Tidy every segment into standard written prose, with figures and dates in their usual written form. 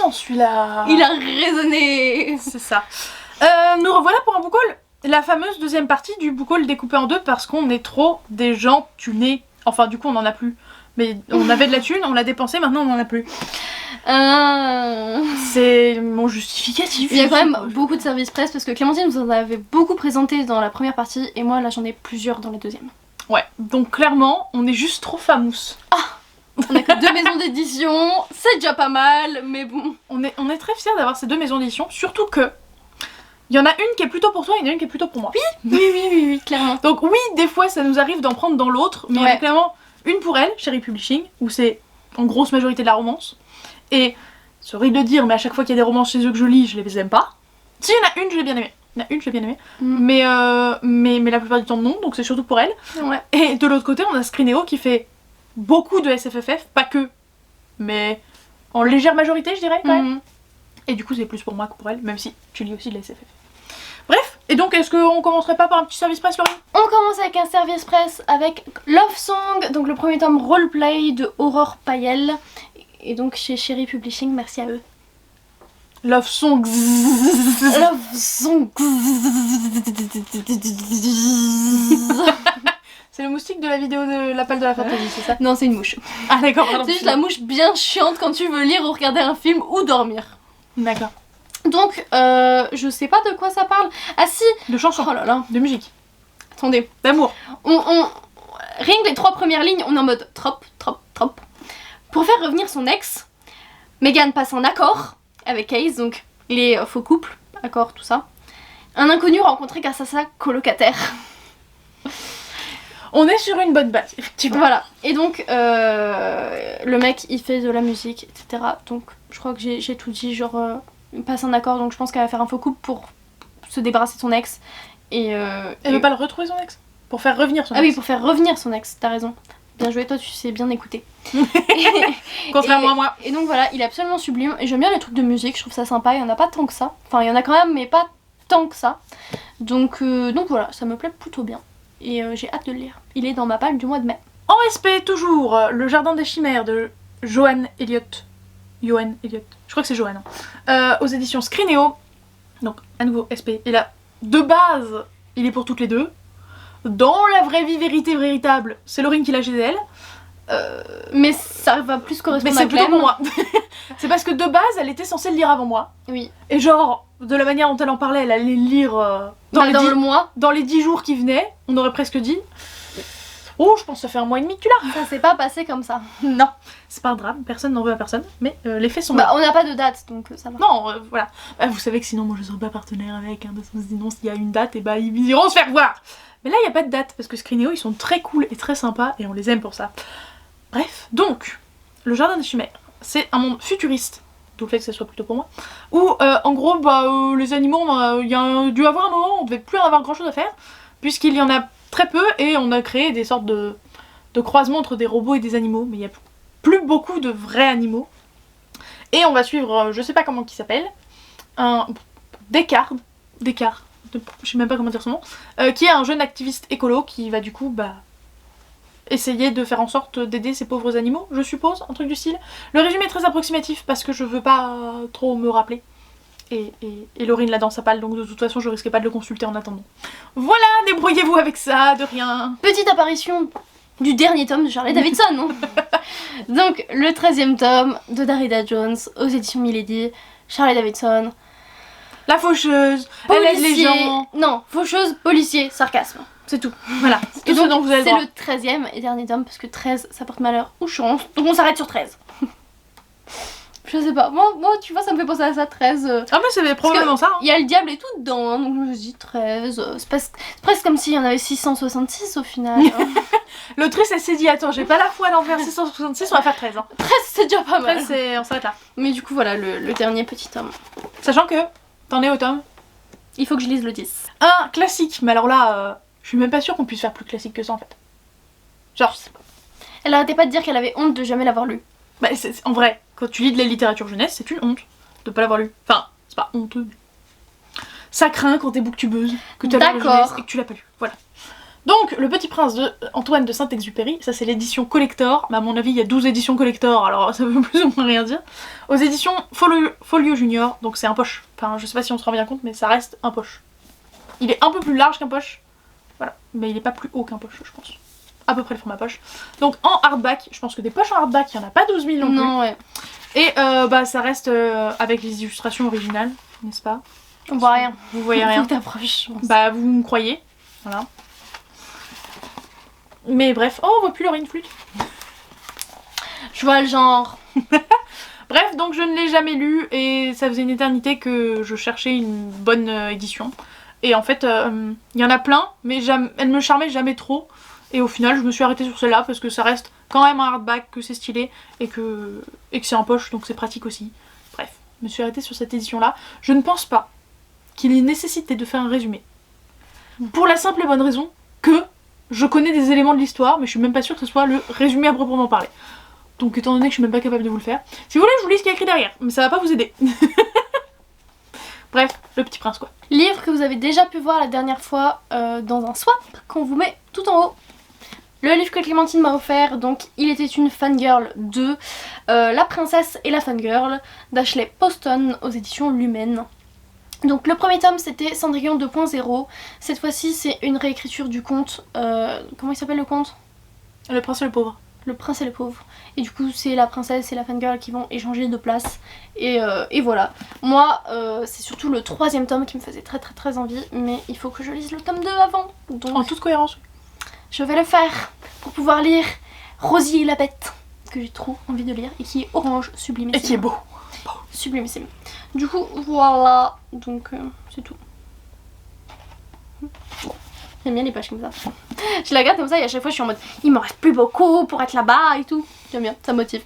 puissant celui-là. Il a raisonné. C'est ça. Nous revoilà pour un book haul. La fameuse deuxième partie du book haul découpé en deux parce qu'on est trop des gens tunés. Enfin, du coup, on en a plus. Mais on avait de la thune, on l'a dépensée, maintenant on en a plus. C'est mon justificatif. Il y a quand même beaucoup de services presse parce que Clémentine nous en avait beaucoup présenté dans la première partie et moi là j'en ai plusieurs dans les deuxièmes. Ouais, donc clairement, on est juste trop famous. On a que 2 maisons d'édition, c'est déjà pas mal, mais bon. On est très fiers d'avoir ces 2 maisons d'édition, surtout que il y en a une qui est plutôt pour toi et il y en a une qui est plutôt pour moi. Oui, clairement. Donc oui, des fois ça nous arrive d'en prendre dans l'autre, mais il y en a clairement une pour elle, Cherry Publishing, où c'est en grosse majorité de la romance. Et c'est horrible de dire, mais à chaque fois qu'il y a des romances chez eux que je lis, je les aime pas. Si, il y en a une, je l'ai bien aimée. Il y en a une, je l'ai bien aimée. Mais la plupart du temps non, donc c'est surtout pour elle. Ouais. Et de l'autre côté, on a Screenéo qui fait beaucoup de SFFF, pas que, mais en légère majorité, je dirais, quand même. Et du coup, c'est plus pour moi que pour elle, même si tu lis aussi de la SFFF. Bref, et donc est-ce qu'on commencerait pas par un petit service presse, Laurie ? On commence avec un service presse avec Love Song, donc le premier tome roleplay de Aurore Payel. Et donc chez Cherry Publishing, merci à eux. Love Song. Love Song. C'est le moustique de la vidéo de l'appel de la fantaisie, c'est ça ? Non, c'est une mouche. Ah d'accord, pardon. C'est juste la mouche bien chiante quand tu veux lire ou regarder un film ou dormir. D'accord. Donc, je sais pas de quoi ça parle. Ah si. De chansons. Oh là là. De musique. Attendez. D'amour. Rien que les 3 premières lignes, on est en mode trop. Pour faire revenir son ex, Megan passe un accord avec Case, donc les faux couples, accord, tout ça. Un inconnu rencontré grâce à sa colocataire. On est sur une bonne base, effectivement. Voilà. Et donc, le mec, il fait de la musique, etc. Donc, je crois que j'ai tout dit, genre, il passe un accord, donc je pense qu'elle va faire un faux couple pour se débarrasser de son ex. Elle veut pas le retrouver, son ex ? Pour faire revenir son ex. Ah oui, pour faire revenir son ex, t'as raison. Bien joué, toi tu sais bien écouter. Contrairement à moi. Et donc voilà, il est absolument sublime. Et j'aime bien les trucs de musique, je trouve ça sympa. Il y en a pas tant que ça. Enfin, il y en a quand même, mais pas tant que ça. Donc voilà, ça me plaît plutôt bien. Et j'ai hâte de le lire. Il est dans ma palle du mois de mai. En SP, toujours, Le Jardin des Chimères de Joanne Elliott. Joanne Elliott. Je crois que c'est Joanne. Aux éditions Screenéo. Donc, à nouveau, SP. Et là, de base, il est pour toutes les deux. Dans la vraie vie véritable, c'est Laurine qui l'a chez elle. Mais ça va plus correspondre à Clem. Mais c'est plutôt pour moi. C'est parce que de base, elle était censée le lire avant moi. Oui. Et genre, de la manière dont elle en parlait, elle allait le lire le mois. Dans les 10 jours qui venaient, on aurait presque dit. Oh, je pense que ça fait 1 mois et demi que tu l'as. Ça s'est pas passé comme ça. Non, c'est pas un drame, personne n'en veut à personne, mais les faits sont là. là. On n'a pas de date, donc ça va. Non, voilà. Vous savez que sinon, moi je serais pas partenaire avec, de sens sinon s'il y a une date, et ils iront se faire voir. Mais là, il n'y a pas de date, parce que Screenéo, ils sont très cool et très sympas, et on les aime pour ça. Bref, donc, Le Jardin des Chimères, c'est un monde futuriste, d'où le fait que ce soit plutôt pour moi, où, en gros, les animaux, il y a dû avoir un moment où on devait plus en avoir grand-chose à faire, puisqu'il y en a très peu, et on a créé des sortes de croisements entre des robots et des animaux, mais il n'y a plus beaucoup de vrais animaux. Et on va suivre, je sais pas comment il s'appelle, un Descartes, je sais même pas comment dire son nom, qui est un jeune activiste écolo qui va du coup essayer de faire en sorte d'aider ces pauvres animaux, je suppose, un truc du style. Le résumé est très approximatif parce que je veux pas trop me rappeler. Et Laurine l'a dans sa palle, donc de toute façon je risquais pas de le consulter en attendant. Voilà, débrouillez-vous avec ça, de rien. Petite apparition du dernier tome de Charlie Davidson, non? Donc le 13e tome de Darida Jones aux éditions Milady, Charlie Davidson. La faucheuse, elle aide les gens. Non, faucheuse, policier, sarcasme. C'est tout, voilà. Et donc c'est le 13e et dernier tome parce que 13 ça porte malheur ou chance, donc on s'arrête sur 13. Je sais pas, moi tu vois ça me fait penser à ça, 13. Ah mais c'est probablement ça. Il y a le diable et tout dedans, hein, donc je me dis 13. C'est presque comme s'il y en avait 666 au final. L'autrice elle s'est dit attends j'ai pas la foi d'en faire 666, on va faire 13 hein. 13 c'est déjà pas mal. 13 on s'arrête là. Mais du coup voilà le dernier petit tome. Sachant que, t'en es au tome, il faut que je lise le 10. Un classique, mais alors là, je suis même pas sûre qu'on puisse faire plus classique que ça en fait. Genre, je sais pas. Elle arrêtait pas de dire qu'elle avait honte de jamais l'avoir lu. Bah en vrai, quand tu lis de la littérature jeunesse, c'est une honte de pas l'avoir lu. Enfin, c'est pas honteux. Ça craint quand t'es booktubeuse, que tu as lu la jeunesse et que tu l'as pas lu. Voilà. Donc, Le Petit Prince de Antoine de Saint-Exupéry, ça c'est l'édition collector, mais à mon avis il y a 12 éditions collector, alors ça veut plus ou moins rien dire. Aux éditions Folio Junior, donc c'est un poche. Enfin, je sais pas si on se rend bien compte, mais ça reste un poche. Il est un peu plus large qu'un poche, voilà, mais il est pas plus haut qu'un poche, je pense. À peu près le format poche. Donc en hardback, je pense que des poches en hardback, il n'y en a pas 12 000 non plus. Non, ouais. Et ça reste avec les illustrations originales, n'est-ce pas? On voit rien. Vous voyez rien. Faut que t'approches, je pense. Bah vous me croyez, voilà. Mais bref, oh on voit plus Laurine flûte. Je vois le genre. Bref, donc je ne l'ai jamais lu et ça faisait une éternité que je cherchais une bonne édition. Et en fait, il y en a plein, mais elle me charmait jamais trop. Et au final, je me suis arrêtée sur celle-là parce que ça reste quand même un hardback, que c'est stylé et que c'est en poche, donc c'est pratique aussi. Bref, je me suis arrêtée sur cette édition-là. Je ne pense pas qu'il y ait nécessité de faire un résumé. Pour la simple et bonne raison que je connais des éléments de l'histoire, mais je suis même pas sûre que ce soit le résumé à proprement parler. Donc étant donné que je suis même pas capable de vous le faire, si vous voulez je vous lis ce qu'il y a écrit derrière, mais ça va pas vous aider. Bref, Le Petit Prince quoi. Livre que vous avez déjà pu voir la dernière fois dans un swap qu'on vous met tout en haut. Le livre que Clémentine m'a offert, donc Il était une fangirl de La princesse et la fangirl d'Ashley Poston aux éditions Lumen. Donc le premier tome c'était Cendrillon 2.0. Cette fois-ci c'est une réécriture du conte. Comment il s'appelle le conte? Le Prince et le Pauvre. Le Prince et le Pauvre. Et du coup c'est la princesse et la fangirl qui vont échanger de place. Et voilà. Moi c'est surtout le troisième tome qui me faisait très envie. Mais il faut que je lise le tome 2 avant. Donc en toute cohérence. je vais le faire pour pouvoir lire Rosie et la Bête. Que j'ai trop envie de lire. Et qui est orange, sublimissime. Et qui est beau. Sublimissime. Du coup voilà. Donc c'est tout. J'aime bien les pages comme ça. Je la regarde comme ça et à chaque fois je suis en mode il m'en reste plus beaucoup pour être là-bas et tout. J'aime bien, ça me motive.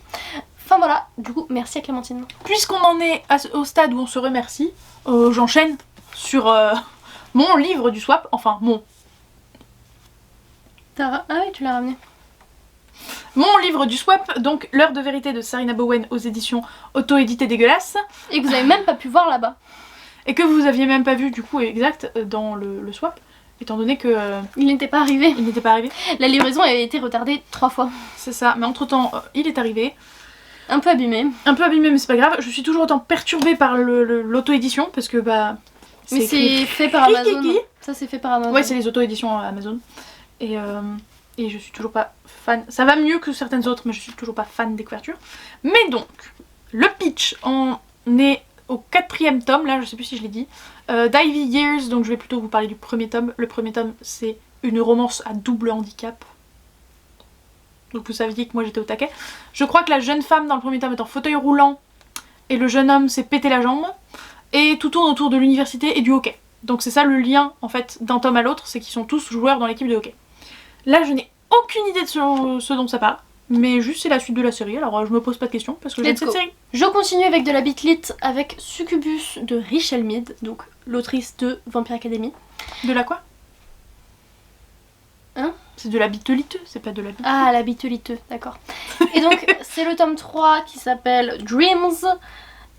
Enfin voilà, du coup merci à Clémentine. Puisqu'on en est au stade où on se remercie, j'enchaîne sur mon livre du swap, enfin mon. Ah oui, tu l'as ramené. Mon livre du swap, donc L'heure de vérité de Sarina Bowen aux éditions auto-éditées dégueulasses. Et que vous avez même pas pu voir là-bas. Et que vous aviez même pas vu du coup exact dans le swap, étant donné que... il n'était pas arrivé. Il n'était pas arrivé. La livraison avait été retardée 3 fois. C'est ça, mais entre temps il est arrivé. Un peu abîmé. Un peu abîmé mais c'est pas grave, je suis toujours autant perturbée par l'auto-édition parce que bah... Mais c'est fait par Amazon. Ça c'est fait par Amazon. Ouais c'est les auto-éditions Amazon. Et je suis toujours pas fan, ça va mieux que certaines autres mais je suis toujours pas fan des couvertures. Mais donc, le pitch, on est au 4e tome, là je sais plus si je l'ai dit, d'Ivy Years, donc je vais plutôt vous parler du premier tome. Le premier tome c'est une romance à double handicap. Donc vous saviez que moi j'étais au taquet. Je crois que la jeune femme dans le premier tome est en fauteuil roulant et le jeune homme s'est pété la jambe. Et tout tourne autour de l'université et du hockey. Donc c'est ça le lien en fait d'un tome à l'autre, c'est qu'ils sont tous joueurs dans l'équipe de hockey. Là je n'ai aucune idée de ce dont ça parle, mais juste c'est la suite de la série, alors je me pose pas de questions parce que j'aime cette série. Je continue avec de la bitlit avec Succubus de Richelle Mead, donc l'autrice de Vampire Academy. De la quoi? Hein? C'est de la biteliteux, c'est pas de la bite. Ah, la biteliteux, d'accord. Et donc c'est le tome 3 qui s'appelle Dreams,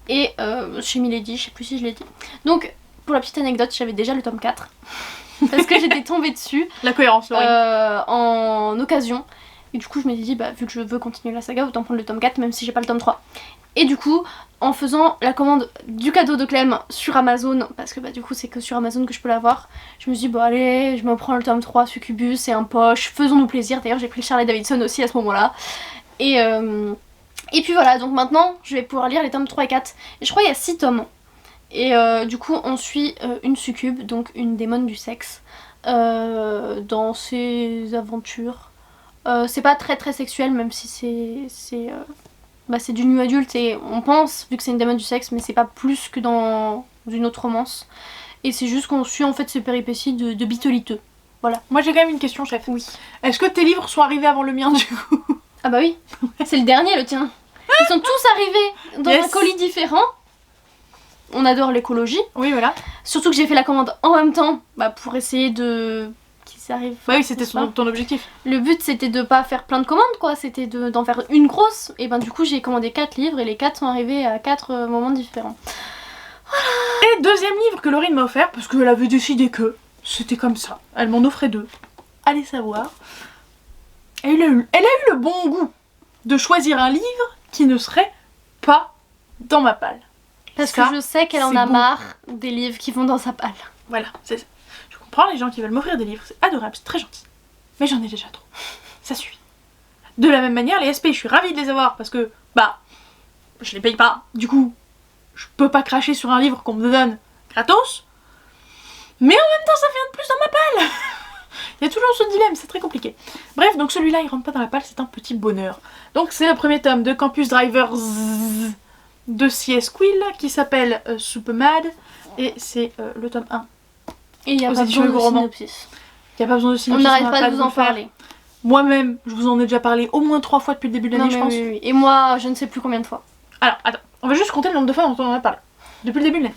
et chez Milady, je sais plus si je l'ai dit. Donc pour la petite anecdote, j'avais déjà le tome 4. Parce que j'étais tombée dessus. La cohérence, en occasion. Et du coup je m'étais dit bah vu que je veux continuer la saga autant prendre le tome 4 même si j'ai pas le tome 3. Et du coup en faisant la commande du cadeau de Clem sur Amazon, parce que bah du coup c'est que sur Amazon que je peux l'avoir, je me suis dit bon allez je me prends le tome 3 Succubus, c'est un poche, faisons-nous plaisir. D'ailleurs j'ai pris le Charlie Davidson aussi à ce moment là. Et puis voilà, donc maintenant je vais pouvoir lire les tomes 3 et 4. Et je crois qu'il y a 6 tomes. Et du coup on suit une succube, donc une démone du sexe, dans ses aventures. C'est pas très sexuel même si c'est du nu adulte et on pense, vu que c'est une démon du sexe, mais c'est pas plus que dans une autre romance. Et c'est juste qu'on suit en fait ces péripéties de bitoliteux. Voilà. Moi j'ai quand même une question chef. Oui. Est-ce que tes livres sont arrivés avant le mien du coup? Ah bah oui, c'est le dernier le tien. Ils sont tous arrivés dans un colis différent. On adore l'écologie. Oui voilà. Surtout que j'ai fait la commande en même temps pour essayer de... Ça arrive. Bah oui, c'était ton objectif. Le but c'était de pas faire plein de commandes quoi, c'était d'en faire une grosse. Et ben du coup j'ai commandé 4 livres et les 4 sont arrivés à 4 moments différents. Voilà. Et deuxième livre que Laurine m'a offert parce qu'elle avait décidé que c'était comme ça. Elle m'en offrait 2. allez savoir. Elle a eu le bon goût de choisir un livre qui ne serait pas dans ma palle. Parce Ça, que je sais qu'elle en c'est a beau. marre des livres qui vont dans sa palle. Voilà, je comprends les gens qui veulent m'offrir des livres, c'est adorable, c'est très gentil. Mais j'en ai déjà trop. Ça suffit. De la même manière, les SP, je suis ravie de les avoir parce que, je les paye pas. Du coup, je peux pas cracher sur un livre qu'on me donne gratos. Mais en même temps, ça fait un de plus dans ma palle. Il y a toujours ce dilemme, c'est très compliqué. Bref, donc celui-là, il rentre pas dans la palle, c'est un petit bonheur. Donc c'est le premier tome de Campus Drivers de C.S. Quill qui s'appelle Super Mad. Et c'est le tome 1. Et il n'y a Aux pas éditions besoin de Hugo Roman. synopsis. Il n'y a pas besoin de On synopsis. n'arrête va pas de vous en faire. parler. Moi-même, je vous en ai déjà parlé au moins 3 fois depuis le début de Non, l'année, mais je pense. oui. Et moi, je ne sais plus combien de fois. Alors, attends, on va juste compter le nombre de fois dont on en a parlé. Depuis le début de l'année.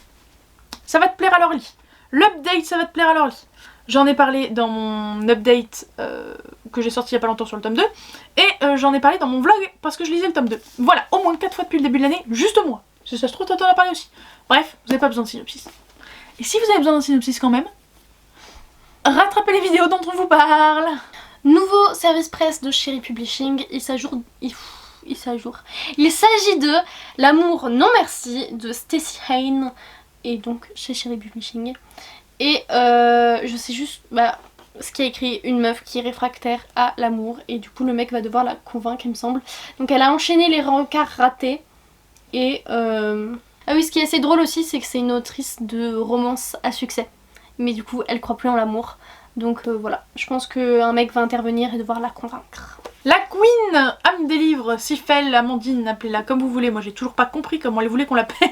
Ça va te plaire à l'orly. L'update, ça va te plaire à l'orly. J'en ai parlé dans mon update que j'ai sorti il y a pas longtemps sur le tome 2. Et j'en ai parlé dans mon vlog parce que je lisais le tome 2. Voilà, au moins 4 fois depuis le début de l'année, juste moi. Si ça se trouve, toi t'en as parlé aussi. Bref, vous n'avez pas besoin de synopsis. Et si vous avez besoin d'un synopsis quand même, rattrapez les vidéos dont on vous parle. Nouveau service presse de Cherry Publishing. Il s'agit de L'amour non merci de Stacey Hain. Et donc chez Cherry Publishing. Et je sais juste ce qui a écrit une meuf qui est réfractaire à l'amour. Et du coup le mec va devoir la convaincre il me semble. Donc elle a enchaîné les rencarts ratés. Et ah oui, ce qui est assez drôle aussi, c'est que c'est une autrice de romance à succès. Mais du coup elle croit plus en l'amour. Donc voilà, je pense qu'un mec va intervenir et devoir la convaincre. La Queen, âme des livres, Sifel, Amandine, appelez-la comme vous voulez. Moi j'ai toujours pas compris comment elle voulait qu'on l'appelle.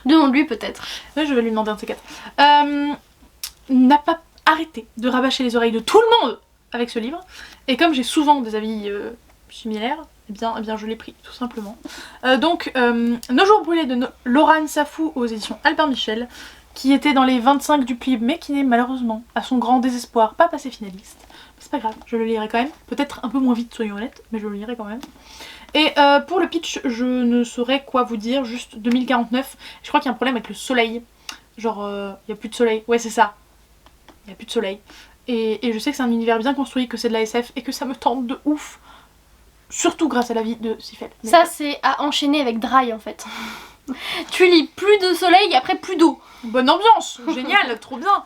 Demande-lui peut-être. Ouais, je vais lui demander un de ces quatre. N'a pas arrêté de rabâcher les oreilles de tout le monde avec ce livre. Et comme j'ai souvent des avis similaires, eh bien je l'ai pris tout simplement. Donc, Nos jours brûlés de Laurane Safou aux éditions Albin Michel, qui était dans les 25 du Plib, mais qui n'est malheureusement, à son grand désespoir, pas passé finaliste. Mais c'est pas grave, je le lirai quand même. Peut-être un peu moins vite, soyons honnêtes, mais je le lirai quand même. Et pour le pitch, je ne saurais quoi vous dire, juste 2049. Je crois qu'il y a un problème avec le soleil. Genre, il n'y a plus de soleil. Ouais, c'est ça. Il n'y a plus de soleil. Et je sais que c'est un univers bien construit, que c'est de la SF, et que ça me tente de ouf. Surtout grâce à la vie de Sifel. Mais ça c'est à enchaîner avec Dry en fait. Tu lis plus de soleil et après plus d'eau. bonne ambiance, génial, trop bien.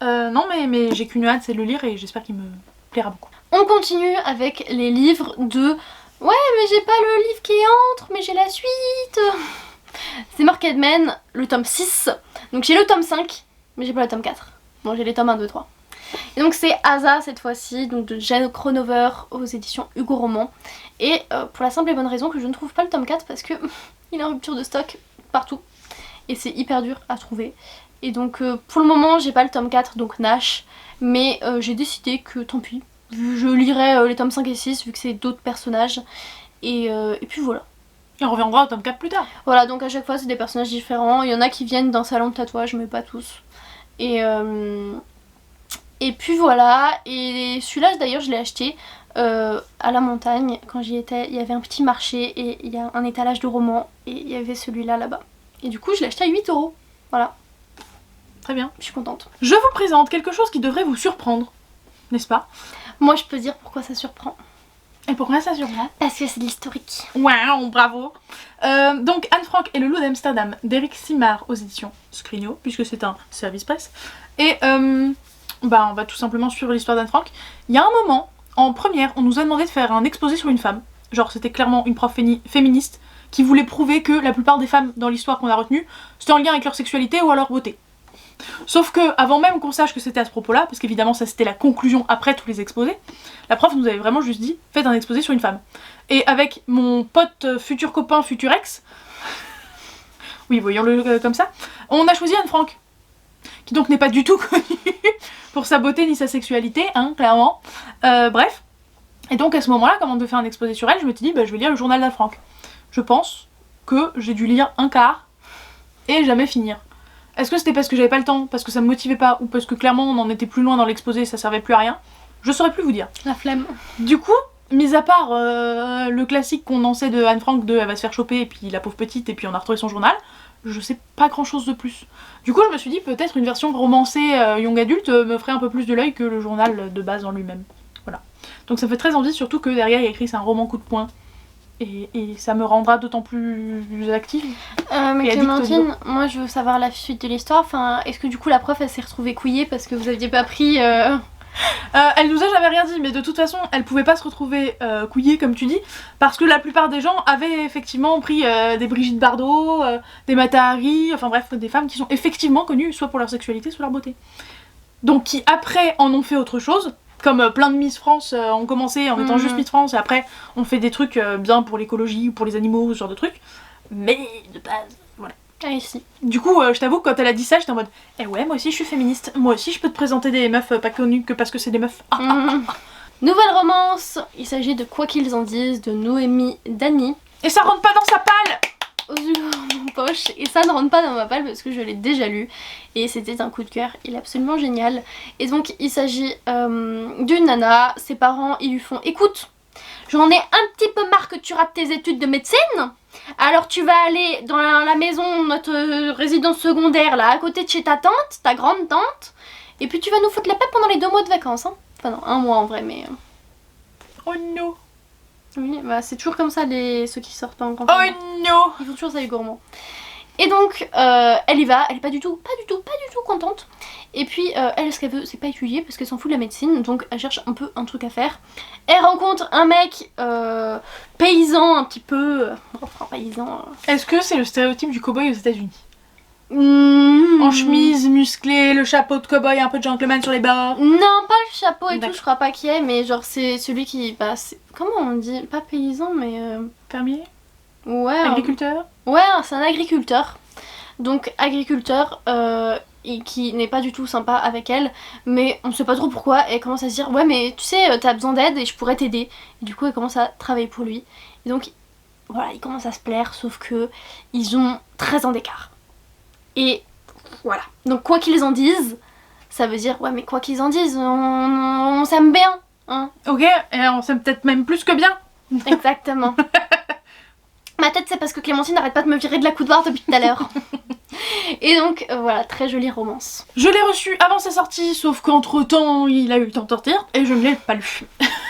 Non mais j'ai qu'une hâte, c'est de le lire et j'espère qu'il me plaira beaucoup. On continue avec les livres de... Ouais mais j'ai pas le livre qui entre, mais j'ai la suite. C'est Marketman, le tome 6. Donc j'ai le tome 5, mais j'ai pas le tome 4. Bon j'ai les tomes 1, 2, 3. Et donc c'est Asa cette fois-ci, donc de Jane Cronover aux éditions Hugo Roman. Et pour la simple et bonne raison que je ne trouve pas le tome 4 parce que il est en rupture de stock partout. Et c'est hyper dur à trouver. Et donc pour le moment j'ai pas le tome 4, donc Nash. Mais j'ai décidé que tant pis, je lirai les tomes 5 et 6 vu que c'est d'autres personnages. Et puis voilà. Et on reviendra au tome 4 plus tard. Voilà, donc à chaque fois c'est des personnages différents. Il y en a qui viennent d'un salon de tatouage, mais pas tous. Et puis voilà, et celui-là d'ailleurs je l'ai acheté à la montagne quand j'y étais. Il y avait un petit marché et il y a un étalage de romans et il y avait celui-là là-bas. Et du coup je l'ai acheté à 8 €. Voilà, Très bien. je suis contente. Je vous présente quelque chose qui devrait vous surprendre, n'est-ce pas? Moi je peux dire pourquoi ça surprend. Et pourquoi ça surprend? Parce que c'est de l'historique. Wow, bravo. Donc Anne Frank et le loup d'Amsterdam d'Eric Simard aux éditions Scrigno, puisque c'est un service presse. Et on va tout simplement suivre l'histoire d'Anne Frank. Il y a un moment, en première, on nous a demandé de faire un exposé sur une femme. Genre c'était clairement une prof féministe qui voulait prouver que la plupart des femmes dans l'histoire qu'on a retenues, c'était en lien avec leur sexualité ou à leur beauté. Sauf que, avant même qu'on sache que c'était à ce propos-là, parce qu'évidemment ça c'était la conclusion après tous les exposés, la prof nous avait vraiment juste dit faites un exposé sur une femme. Et avec mon pote futur copain, futur ex, oui voyons-le comme ça, on a choisi Anne Frank, qui donc n'est pas du tout connue pour sa beauté ni sa sexualité, hein, clairement. Bref. Et donc à ce moment-là, comme on devait faire un exposé sur elle, je me suis dit je vais lire le journal d'Anne Frank. Je pense que j'ai dû lire un quart et jamais finir. Est-ce que c'était parce que j'avais pas le temps, parce que ça me motivait pas, ou parce que clairement on en était plus loin dans l'exposé et ça servait plus à rien? Je saurais plus vous dire. La flemme. Du coup, mis à part le classique qu'on en sait de Anne Frank de elle va se faire choper et puis la pauvre petite et puis on a retrouvé son journal, je sais pas grand chose de plus. Du coup je me suis dit peut-être une version romancée young adulte me ferait un peu plus de l'œil que le journal de base en lui-même. Voilà. Donc ça fait très envie, surtout que derrière il y a écrit c'est un roman coup de poing. Et ça me rendra d'autant plus active. Mais Clémentine, moi je veux savoir la suite de l'histoire. Enfin, est-ce que du coup la prof elle s'est retrouvée couillée parce que vous aviez pas pris elle nous a jamais rien dit, mais de toute façon elle pouvait pas se retrouver couillée comme tu dis, parce que la plupart des gens avaient effectivement pris des Brigitte Bardot, des Mata Hari, enfin bref, des femmes qui sont effectivement connues soit pour leur sexualité, soit leur beauté. Donc qui après en ont fait autre chose. Comme plein de Miss France ont commencé en étant juste Miss France et après on fait des trucs bien pour l'écologie ou pour les animaux, ce genre de trucs. Mais de base, voilà. Ah ici. Du coup, je t'avoue que quand elle a dit ça, j'étais en mode eh ouais, moi aussi je suis féministe, moi aussi je peux te présenter des meufs pas connues que parce que c'est des meufs. Nouvelle romance, il s'agit de Quoi qu'ils en disent de Noémie Dany. Et ça rentre pas dans sa palle. Mon poche, et ça ne rentre pas dans ma palle parce que je l'ai déjà lu et c'était un coup de cœur, il est absolument génial. Et donc il s'agit d'une nana, ses parents ils lui font écoute, j'en ai un petit peu marre que tu rates tes études de médecine, alors tu vas aller dans la maison, notre résidence secondaire là à côté de chez ta tante, ta grande tante, et puis tu vas nous foutre la paix pendant les 2 mois de vacances hein. Enfin non, 1 mois en vrai mais... Oh non. Oui, bah c'est toujours comme ça ceux qui sortent en campagne. Oh non. Ils font toujours ça les gourmands. Et donc elle y va, elle est pas du tout contente. Et puis elle ce qu'elle veut c'est pas étudier parce qu'elle s'en fout de la médecine, donc elle cherche un peu un truc à faire. Elle rencontre un mec paysan un petit peu... enfin paysan... Est-ce que c'est le stéréotype du cow-boy aux États-Unis? En chemise, musclé, le chapeau de cow-boy, un peu de gentleman sur les bords. Non, pas le chapeau et tout, je crois pas qu'il y ait, mais genre c'est celui qui... Bah, comment on dit? Pas paysan, mais... Fermier? Ouais. Agriculteur? Ouais, c'est un agriculteur. Donc agriculteur et qui n'est pas du tout sympa avec elle, mais on sait pas trop pourquoi. Elle commence à se dire ouais mais tu sais t'as besoin d'aide et je pourrais t'aider. Et du coup elle commence à travailler pour lui. Et donc voilà, il commence à se plaire, sauf que ils ont 13 ans d'écart. Et voilà. Donc quoi qu'ils en disent, ça veut dire ouais mais quoi qu'ils en disent, on s'aime bien. Hein. Ok, et on s'aime peut-être même plus que bien. Exactement. Ma tête c'est parce que Clémentine n'arrête pas de me virer de la coudoir depuis tout à l'heure. Et donc voilà, très jolie romance. Je l'ai reçu avant sa sortie, sauf qu'entre temps il a eu le temps de sortir et je ne l'ai pas lu.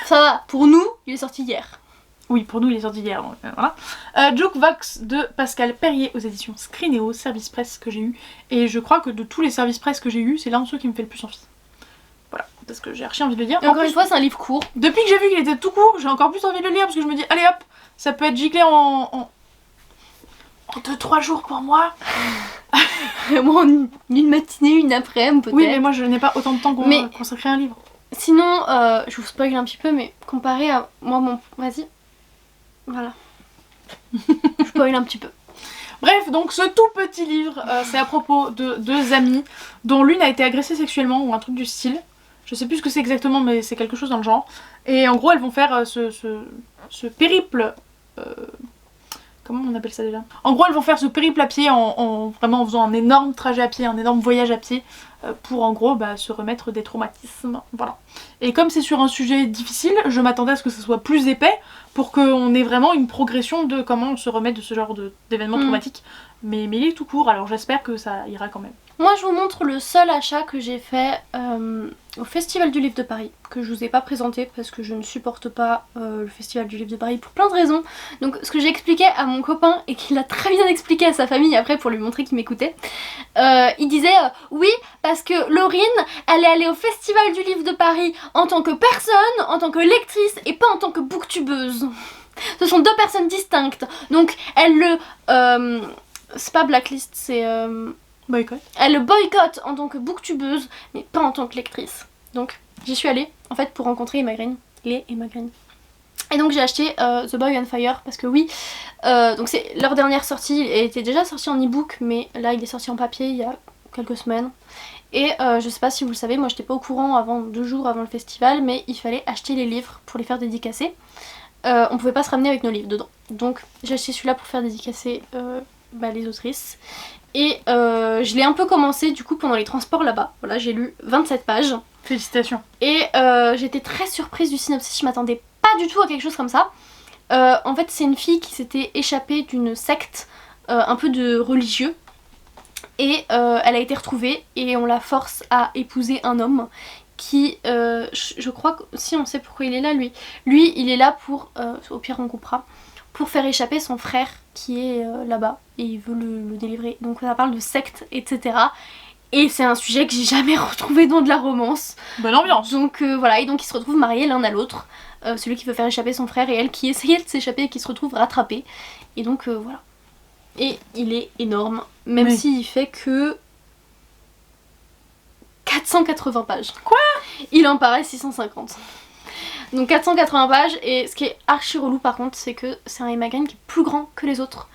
Ça va, pour nous il est sorti hier. Oui, pour nous il est sorti hier, donc voilà. Jukebox de Pascal Perrier aux éditions Scrinéo, service presse que j'ai eu. Et je crois que de tous les services presse que j'ai eu, c'est l'un de ceux qui me fait le plus envie. Voilà, parce que j'ai archi envie de le lire. Et encore une fois, c'est un livre court. Depuis que j'ai vu qu'il était tout court, j'ai encore plus envie de le lire parce que je me dis, allez hop, ça peut être giclé en 2-3 jours pour moi. Vraiment une matinée, une après-midi peut-être. Oui, mais moi je n'ai pas autant de temps qu'on consacrer à un livre. Sinon, je vous spoil un petit peu, mais comparé à moi, vas-y. Voilà. Je spoil un petit peu. Bref, donc ce tout petit livre, c'est à propos de 2 amies dont l'une a été agressée sexuellement ou un truc du style. Je sais plus ce que c'est exactement, mais c'est quelque chose dans le genre. Et en gros, elles vont faire ce périple... comment on appelle ça déjà? En gros, elles vont faire ce périple à pied vraiment en faisant un énorme trajet à pied, un énorme voyage à pied pour en gros se remettre des traumatismes. Voilà. Et comme c'est sur un sujet difficile, je m'attendais à ce que ce soit plus épais pour qu'on ait vraiment une progression de comment on se remet de ce genre d'événements traumatiques. Mais il est tout court, alors j'espère que ça ira quand même. Moi je vous montre le seul achat que j'ai fait au Festival du Livre de Paris, que je vous ai pas présenté parce que je ne supporte pas le Festival du Livre de Paris pour plein de raisons. Donc ce que j'ai expliqué à mon copain et qu'il a très bien expliqué à sa famille après pour lui montrer qu'il m'écoutait, il disait oui parce que Laurine elle est allée au Festival du Livre de Paris en tant que personne, en tant que lectrice et pas en tant que booktubeuse. Ce sont 2 personnes distinctes, donc elle le... c'est pas blacklist, c'est... boycott. Elle le boycotte en tant que booktubeuse, mais pas en tant que lectrice. Donc j'y suis allée, en fait, pour rencontrer Emma Green. Emma Green. Et donc j'ai acheté The Boy on Fire, parce que oui, donc c'est leur dernière sortie, il était déjà sorti en e-book, mais là il est sorti en papier il y a quelques semaines. Et je sais pas si vous le savez, moi j'étais pas au courant 2 jours avant le festival, mais il fallait acheter les livres pour les faire dédicacer. On pouvait pas se ramener avec nos livres dedans. Donc j'ai acheté celui-là pour faire dédicacer les autrices. Et je l'ai un peu commencé du coup pendant les transports là-bas. Voilà, j'ai lu 27 pages. Félicitations. Et j'étais très surprise du synopsis, je m'attendais pas du tout à quelque chose comme ça. En fait c'est une fille qui s'était échappée d'une secte un peu de religieux. Et elle a été retrouvée et on la force à épouser un homme qui, je crois que si on sait pourquoi il est là, lui il est là pour, au pire on coupera, pour faire échapper son frère qui est là-bas et il veut le délivrer. Donc ça parle de secte, etc. Et c'est un sujet que j'ai jamais retrouvé dans de la romance. Bonne ambiance. Donc voilà, et donc ils se retrouvent mariés l'un à l'autre. Celui qui veut faire échapper son frère et elle qui essayait de s'échapper et qui se retrouve rattrapée. Et donc voilà. Et il est énorme, même Oui. s'il fait que 480 pages. Quoi? Il en paraît 650. Donc 480 pages, et ce qui est archi relou par contre, c'est que c'est un Emma Green qui est plus grand que les autres.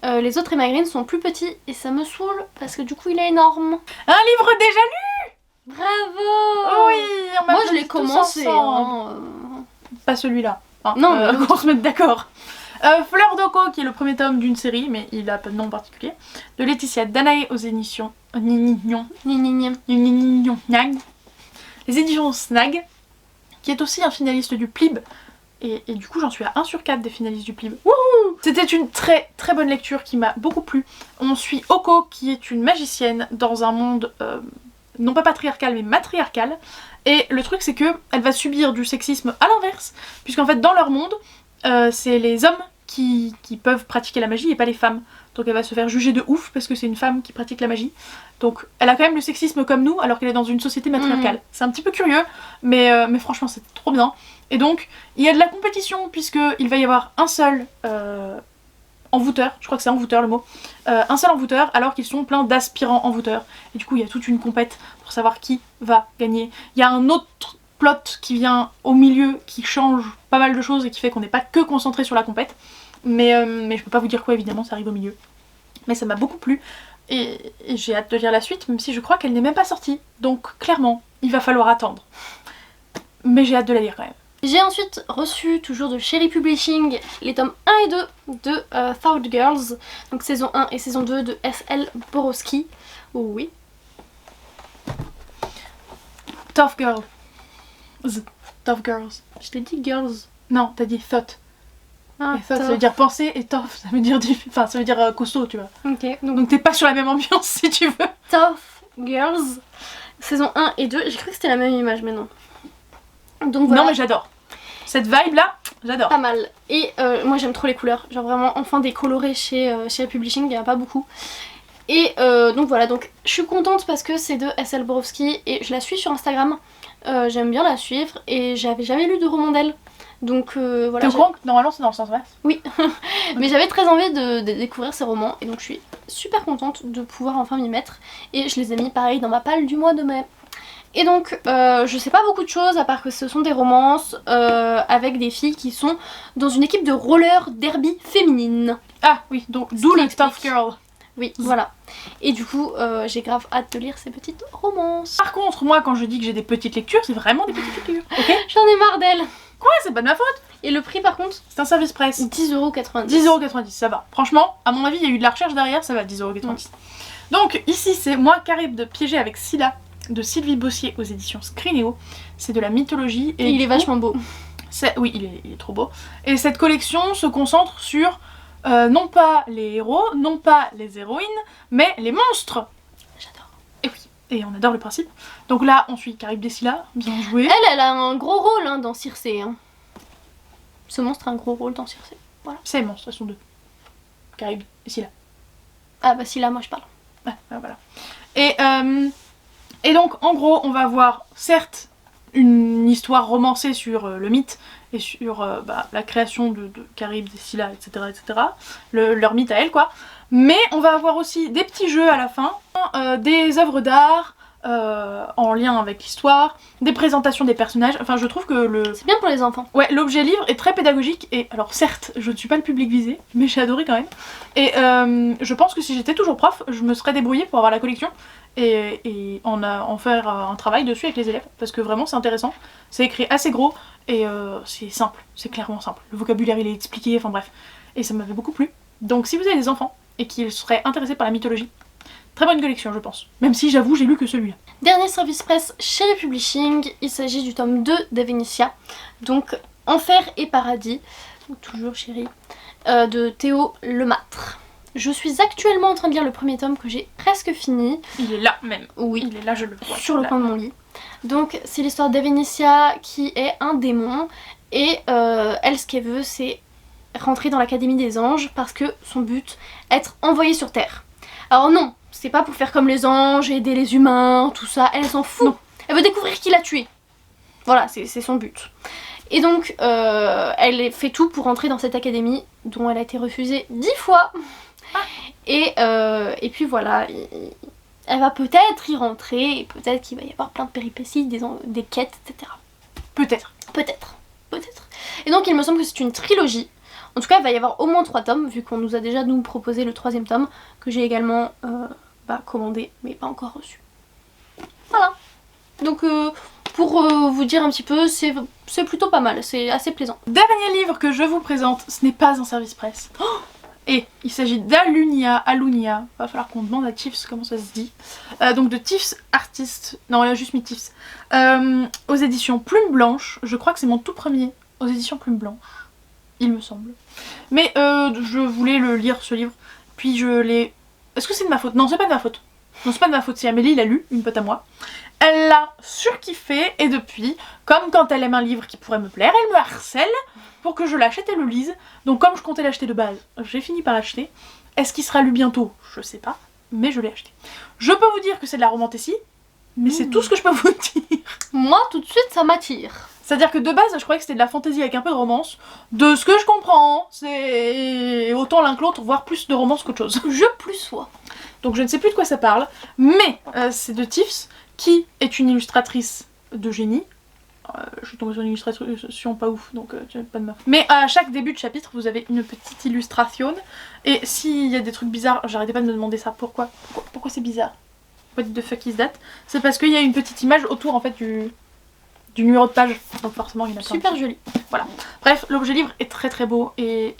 Les autres Emma Green sont plus petits et ça me saoule parce que du coup il est énorme. Un livre déjà lu. Bravo! Oui, on m'a Moi fait je l'ai tous commencé. ensemble. Hein. Pas celui-là. Hein, Non, mais qu'on se mette d'accord. Fleur d'Oko, qui est le premier tome d'une série, mais il a pas de nom particulier, de Laetitia Danae aux éditions Nignon. Les éditions Snag, qui est aussi un finaliste du PLIB. Et du coup, j'en suis à 1 sur 4 des finalistes du PLIB. Wouhou! C'était une très très bonne lecture qui m'a beaucoup plu. On suit Oko, qui est une magicienne dans un monde non pas patriarcal mais matriarcal. Et le truc, c'est que elle va subir du sexisme à l'inverse, puisqu'en fait, dans leur monde, c'est les hommes qui peuvent pratiquer la magie et pas les femmes. Donc elle va se faire juger de ouf parce que c'est une femme qui pratique la magie. Donc elle a quand même le sexisme comme nous alors qu'elle est dans une société matriarcale. C'est un petit peu curieux, mais franchement c'est trop bien. Et donc il y a de la compétition puisqu'il va y avoir un seul envoûteur, je crois que c'est envoûteur le mot, un seul envoûteur alors qu'ils sont plein d'aspirants envoûteurs. Et du coup il y a toute une compète pour savoir qui va gagner. Il y a un autre plot qui vient au milieu qui change pas mal de choses et qui fait qu'on n'est pas que concentré sur la compète. Mais je peux pas vous dire quoi évidemment, ça arrive au milieu. Mais ça m'a beaucoup plu et j'ai hâte de lire la suite, même si je crois qu'elle n'est même pas sortie. Donc clairement, il va falloir attendre. Mais j'ai hâte de la lire quand même. J'ai ensuite reçu, toujours de Cherry Publishing, les tomes 1 et 2 de Thought Girls, donc saison 1 et saison 2 de S.L. Borowski. Oh oui. Tough Girl. Tough Girls. Je t'ai dit girls. Non, t'as dit thought. Ah, Et thought, ça veut dire penser et tough, ça veut dire enfin, ça veut dire costaud, tu vois. Ok, Donc t'es pas sur la même ambiance si tu veux. Tough Girls, saison 1 et 2. J'ai cru que c'était la même image, mais non. Donc voilà. Non mais j'adore. Cette vibe là, j'adore. Pas mal. Et moi j'aime trop les couleurs. Genre vraiment enfin des colorés chez Publishing, il n'y en a pas beaucoup. Et donc voilà, donc je suis contente parce que c'est de S.L. Borowski et je la suis sur Instagram. J'aime bien la suivre et j'avais jamais lu de roman d'elle. Donc voilà. T'es au courant que normalement c'est dans le sens inverse? Oui. Mais j'avais très envie de découvrir ces romans et donc je suis super contente de pouvoir enfin m'y mettre. Et je les ai mis pareil dans ma palle du mois de mai. Et donc je sais pas beaucoup de choses à part que ce sont des romances avec des filles qui sont dans une équipe de roller derby féminine. Ah oui, donc d'où le Tough Girl. Oui, voilà. Et du coup, j'ai grave hâte de lire ces petites romances. Par contre, moi quand je dis que j'ai des petites lectures, c'est vraiment des petites lectures. Ok? J'en ai marre d'elles. Quoi? C'est pas de ma faute? Et le prix par contre, C'est un service presse. 10,90€. 10,90€, ça va. Franchement, à mon avis, il y a eu de la recherche derrière, ça va, 10,90€. Donc ici, c'est moi qui arrive de piéger avec Scylla de Sylvie Bossier aux éditions Scrinéo. C'est de la mythologie. Et il est vachement beau. Oui, il est trop beau. Et cette collection se concentre sur non pas les héros, non pas les héroïnes, mais les monstres. J'adore. Et oui, et on adore le principe. Donc là, on suit Charybde et Scylla, bien joué. Elle a un gros rôle hein, dans Circé. Hein. Ce monstre a un gros rôle dans Circé. Voilà. C'est les monstres, elles sont deux. Charybde et Scylla. Ah bah si là, moi je parle. Ouais, voilà. Et donc, en gros, on va avoir certes une histoire romancée sur le mythe et sur la création de Charybde et Scylla, etc. etc. Leur mythe à elle, quoi. Mais on va avoir aussi des petits jeux à la fin, des œuvres d'art en lien avec l'histoire, des présentations des personnages. Enfin, je trouve que C'est bien pour les enfants. ouais, l'objet livre est très pédagogique et alors certes, je ne suis pas le public visé, mais j'ai adoré quand même. Et je pense que si j'étais toujours prof, je me serais débrouillée pour avoir la collection et en faire un travail dessus avec les élèves parce que vraiment c'est intéressant. C'est écrit assez gros et c'est simple, c'est clairement simple. Le vocabulaire il est expliqué, enfin bref. Et ça m'avait beaucoup plu. Donc si vous avez des enfants et qu'ils seraient intéressés par la mythologie, très bonne collection je pense. Même si j'avoue j'ai lu que celui-là. Dernier service presse chez les Publishing, il s'agit du tome 2 d'Avenicia. Donc Enfer et Paradis, donc toujours chérie, de Théo Lemâtre. Je suis actuellement en train de lire le premier tome que j'ai presque fini. Il est là même. Oui. Il est là, je le vois. Sur le coin de mon lit. Donc c'est l'histoire d'Evenicia qui est un démon. Et elle, ce qu'elle veut, c'est rentrer dans l'Académie des Anges parce que son but, être envoyée sur Terre. Alors non, c'est pas pour faire comme les anges, aider les humains, tout ça. Elle s'en fout. Non. Elle veut découvrir qui l'a tué. Voilà, c'est son but. Et donc, elle fait tout pour rentrer dans cette académie dont elle a été refusée 10 fois. Ah. Et puis voilà, elle va peut-être y rentrer, et peut-être qu'il va y avoir plein de péripéties, des quêtes, etc. Peut-être. Peut-être. Et donc, il me semble que c'est une trilogie. En tout cas, il va y avoir au moins 3 tomes, vu qu'on nous a déjà proposé le 3e tome, que j'ai également commandé, mais pas encore reçu. Voilà. Donc, pour vous dire un petit peu, c'est plutôt pas mal, c'est assez plaisant. Dernier livre que je vous présente, ce n'est pas un service presse. Oh, et il s'agit d'Alunia. Va falloir qu'on demande à Tiffs comment ça se dit. Donc de Tiffs Artist. Non, elle a juste mis Tiffs. Aux éditions Plume Blanche. Je crois que c'est mon tout premier aux éditions Plume Blanche. Il me semble. Mais je voulais le lire ce livre. Puis je l'ai... Est-ce que c'est de ma faute? Non, c'est pas de ma faute. Non, c'est pas de ma faute. Si Amélie l'a lu, une pote à moi. Elle l'a surkiffé et depuis, comme quand elle aime un livre qui pourrait me plaire, elle me harcèle pour que je l'achète et le lise. Donc comme je comptais l'acheter de base, j'ai fini par l'acheter. Est-ce qu'il sera lu bientôt? Je sais pas, mais je l'ai acheté. Je peux vous dire que c'est de la romantécie, mais c'est tout ce que je peux vous dire. Moi, tout de suite, ça m'attire. C'est-à-dire que de base, je croyais que c'était de la fantaisie avec un peu de romance. De ce que je comprends, c'est autant l'un que l'autre, voire plus de romance qu'autre chose. Je plus vois. Donc je ne sais plus de quoi ça parle, mais c'est de Tiffs, qui est une illustratrice de génie. Je suis tombée sur une illustration pas ouf, donc pas de meuf. Mais à chaque début de chapitre, vous avez une petite illustration. Et s'il y a des trucs bizarres, j'arrêtais pas de me demander ça. Pourquoi c'est bizarre? What the fuck is that? C'est parce qu'il y a une petite image autour en fait du numéro de page. Donc forcément il y en a plein. Super joli. Voilà. Bref, l'objet livre est très très beau et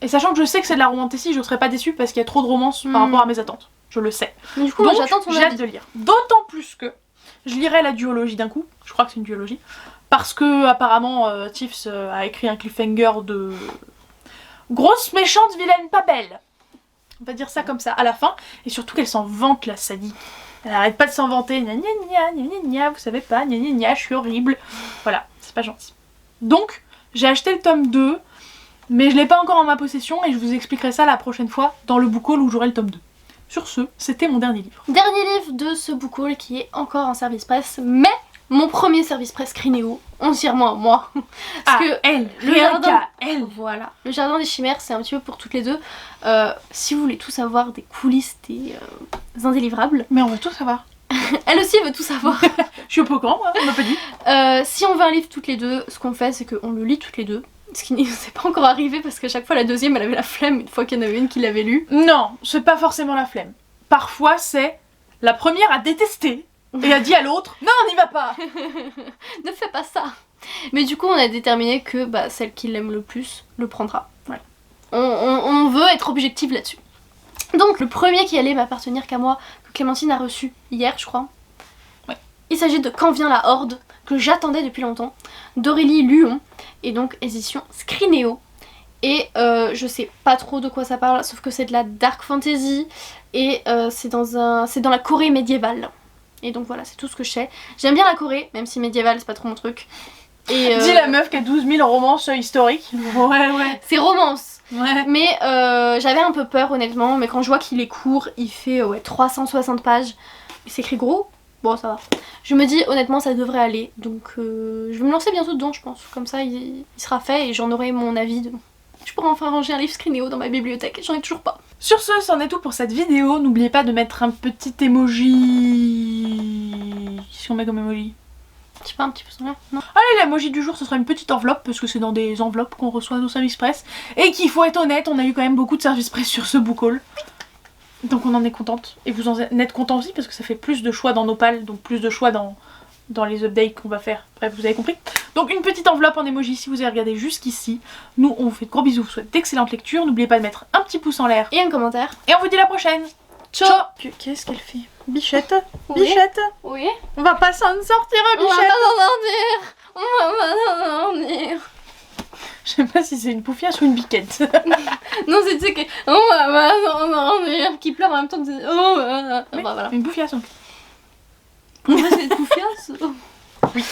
sachant que je sais que c'est de la romantécie, je serais pas déçue parce qu'il y a trop de romance par rapport à mes attentes. Je le sais. Du coup, donc j'attends ton j'ai hâte de lire. D'autant plus que je lirai la duologie d'un coup. Je crois que c'est une duologie. Parce que apparemment Tiffs a écrit un cliffhanger de grosse méchante vilaine pas belle. On va dire ça comme ça à la fin. Et surtout qu'elle s'en vante la sadique. Elle arrête pas de s'en vanter. Gna gna gna gna gna gna, vous savez pas, gna gna gna, je suis horrible. Voilà, c'est pas gentil. Donc j'ai acheté le tome 2. Mais je l'ai pas encore en ma possession et je vous expliquerai ça la prochaine fois dans le book haul où j'aurai le tome 2. Sur ce, c'était mon dernier livre. Dernier livre de ce book haul qui est encore un service presse, mais mon premier service presse Crinéo, entièrement à moi. Parce que elle, le jardin, elle. Voilà, le jardin des chimères, c'est un petit peu pour toutes les deux. Si vous voulez tout savoir des coulisses des indélivrables. Mais on veut tout savoir. Elle aussi veut tout savoir. Je suis au courant, moi, on m'a pas dit. Si on veut un livre toutes les deux, ce qu'on fait, c'est qu'on le lit toutes les deux. Ce qui ne s'est pas encore arrivé parce qu'à chaque fois la deuxième elle avait la flemme une fois qu'il y en avait une qui l'avait lu. Non, c'est pas forcément la flemme. Parfois c'est la première à détester et a dit à l'autre non on n'y va pas. Ne fais pas ça. Mais du coup on a déterminé que celle qui l'aime le plus le prendra. Voilà. On veut être objectif là-dessus. Donc le premier qui allait m'appartenir qu'à moi, que Clémentine a reçu hier je crois. Ouais. Il s'agit de Quand vient la Horde, que j'attendais depuis longtemps, d'Aurélie Luon. Et donc édition Scrinéo. Et je sais pas trop de quoi ça parle, sauf que c'est de la dark fantasy et c'est dans la Corée médiévale. Et donc voilà, c'est tout ce que je sais. J'aime bien la Corée, même si médiévale c'est pas trop mon truc. Et dis la meuf qui a 12 000 romances historiques. Ouais. C'est romance. Ouais. Mais j'avais un peu peur honnêtement, mais quand je vois qu'il est court, il fait 360 pages. Il s'écrit gros. Bon ça va. Je me dis honnêtement ça devrait aller, donc je vais me lancer bientôt dedans je pense, comme ça il sera fait et j'en aurai mon avis de... Je pourrai enfin ranger un livre Scrinéo dans ma bibliothèque, j'en ai toujours pas. Sur ce, c'en est tout pour cette vidéo, n'oubliez pas de mettre un petit emoji... Qu'est-ce qu'on met comme emoji? Je sais pas, un petit peu sans l'air, non? Allez, l'emoji du jour ce sera une petite enveloppe, parce que c'est dans des enveloppes qu'on reçoit nos services presse, et qu'il faut être honnête, on a eu quand même beaucoup de services presse sur ce book haul. Donc on en est contente, et vous en êtes contents aussi parce que ça fait plus de choix dans nos pales, donc plus de choix dans les updates qu'on va faire, bref vous avez compris. Donc une petite enveloppe en emoji si vous avez regardé jusqu'ici. Nous on vous fait de gros bisous, vous souhaite d'excellentes lectures, n'oubliez pas de mettre un petit pouce en l'air. Et un commentaire. Et on vous dit à la prochaine. Ciao. Qu'est-ce qu'elle fait? Bichette? Oui. Bichette? Oui. On va pas s'en sortir, On va Bichette. pas s'en sortir. On va pas s'en sortir. Je sais pas si c'est une poufiasse ou une biquette. Non, c'est tu sais que. Oh, qui pleure en même temps. Oh, Oui, voilà. une poufiasse. Pour moi, c'est une poufiasse. Oui.